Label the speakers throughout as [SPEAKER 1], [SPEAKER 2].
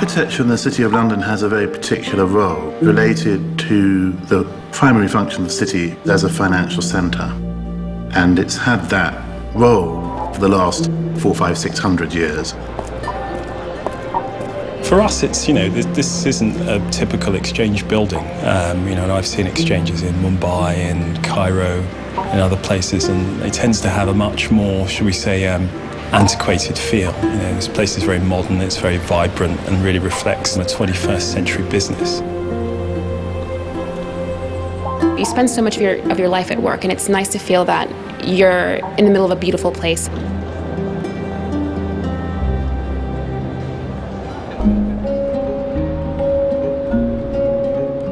[SPEAKER 1] Architecture in the City of London has a very particular role related to the primary function of the city as a financial centre. And it's had that role for the last 400, 500, 600 years.
[SPEAKER 2] For us, it's, this isn't a typical exchange building. And I've seen exchanges in Mumbai and Cairo and other places, and it tends to have a much more, should we say, antiquated feel. This place is very modern, it's very vibrant, and really reflects a 21st century business.
[SPEAKER 3] You spend so much of your life at work, and it's nice to feel that you're in the middle of a beautiful place.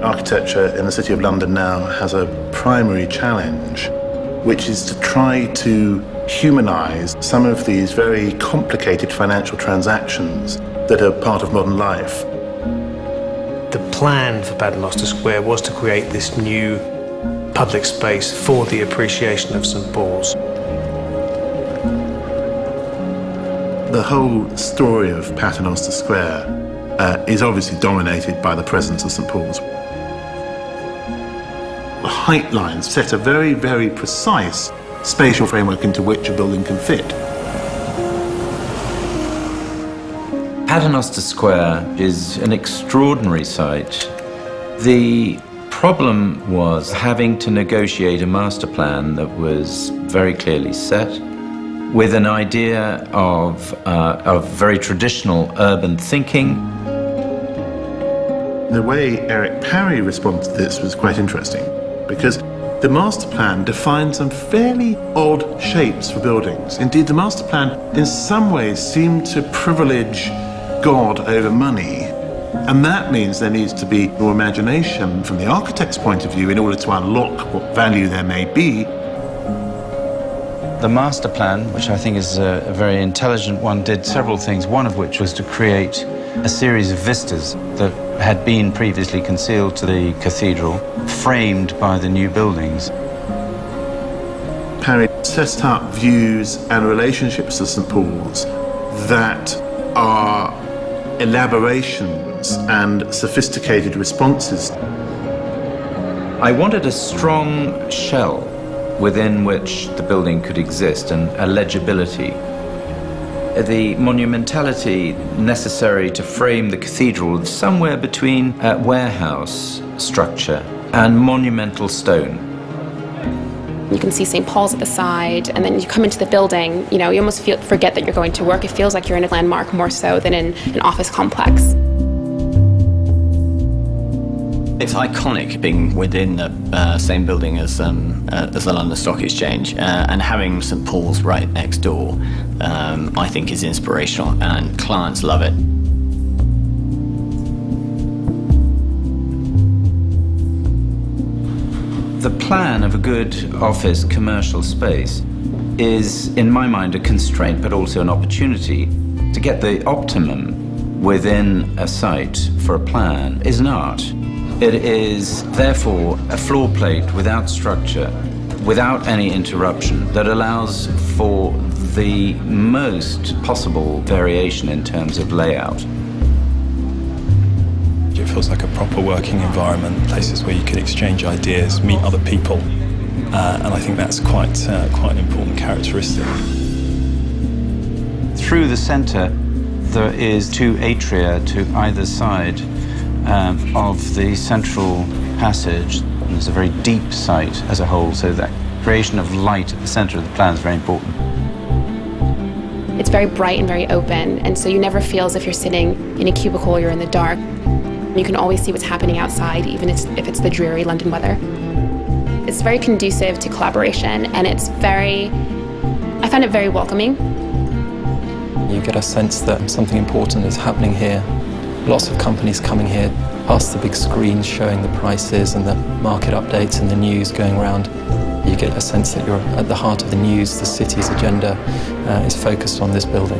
[SPEAKER 1] Architecture in the City of London now has a primary challenge, which is to try to humanise some of these very complicated financial transactions that are part of modern life.
[SPEAKER 4] The plan for Paternoster Square was to create this new public space for the appreciation of St Paul's.
[SPEAKER 1] The whole story of Paternoster Square is obviously dominated by the presence of St Paul's. The height lines set a very, very precise spatial framework into which a building can fit.
[SPEAKER 5] Paternoster Square is an extraordinary site. The problem was having to negotiate a master plan that was very clearly set, with an idea of very traditional urban thinking.
[SPEAKER 1] The way Eric Parry responded to this was quite interesting, because the master plan defined some fairly odd shapes for buildings. Indeed, the master plan in some ways seemed to privilege God over money. And that means there needs to be more imagination from the architect's point of view in order to unlock what value there may be.
[SPEAKER 6] The master plan, which I think is a very intelligent one, did several things, one of which was to create a series of vistas that had been previously concealed to the cathedral, framed by the new buildings.
[SPEAKER 1] Parry set up views and relationships to St Paul's that are elaborations and sophisticated responses.
[SPEAKER 5] I wanted a strong shell within which the building could exist and a legibility. The monumentality necessary to frame the cathedral is somewhere between a warehouse structure and monumental stone.
[SPEAKER 3] You can see St Paul's at the side, and then you come into the building, you almost forget that you're going to work. It feels like you're in a landmark more so than in an office complex.
[SPEAKER 7] It's iconic being within the same building as the London Stock Exchange, and having St Paul's right next door, I think is inspirational, and clients love it.
[SPEAKER 5] The plan of a good office commercial space is, in my mind, a constraint, but also an opportunity. To get the optimum within a site for a plan is an art. It is, therefore, a floor plate without structure, without any interruption, that allows for the most possible variation in terms of layout.
[SPEAKER 2] It feels like a proper working environment, places where you can exchange ideas, meet other people, and I think that's quite an important characteristic.
[SPEAKER 6] Through the centre, there is two atria to either side of the central passage. And it's a very deep site as a whole, so that creation of light at the centre of the plan is very important.
[SPEAKER 3] It's very bright and very open, and so you never feel as if you're sitting in a cubicle or you're in the dark. You can always see what's happening outside, even if it's the dreary London weather. It's very conducive to collaboration, and I find it very welcoming.
[SPEAKER 8] You get a sense that something important is happening here. Lots of companies coming here, past the big screens showing the prices and the market updates and the news going around. You get a sense that you're at the heart of the news. The city's agenda is focused on this building.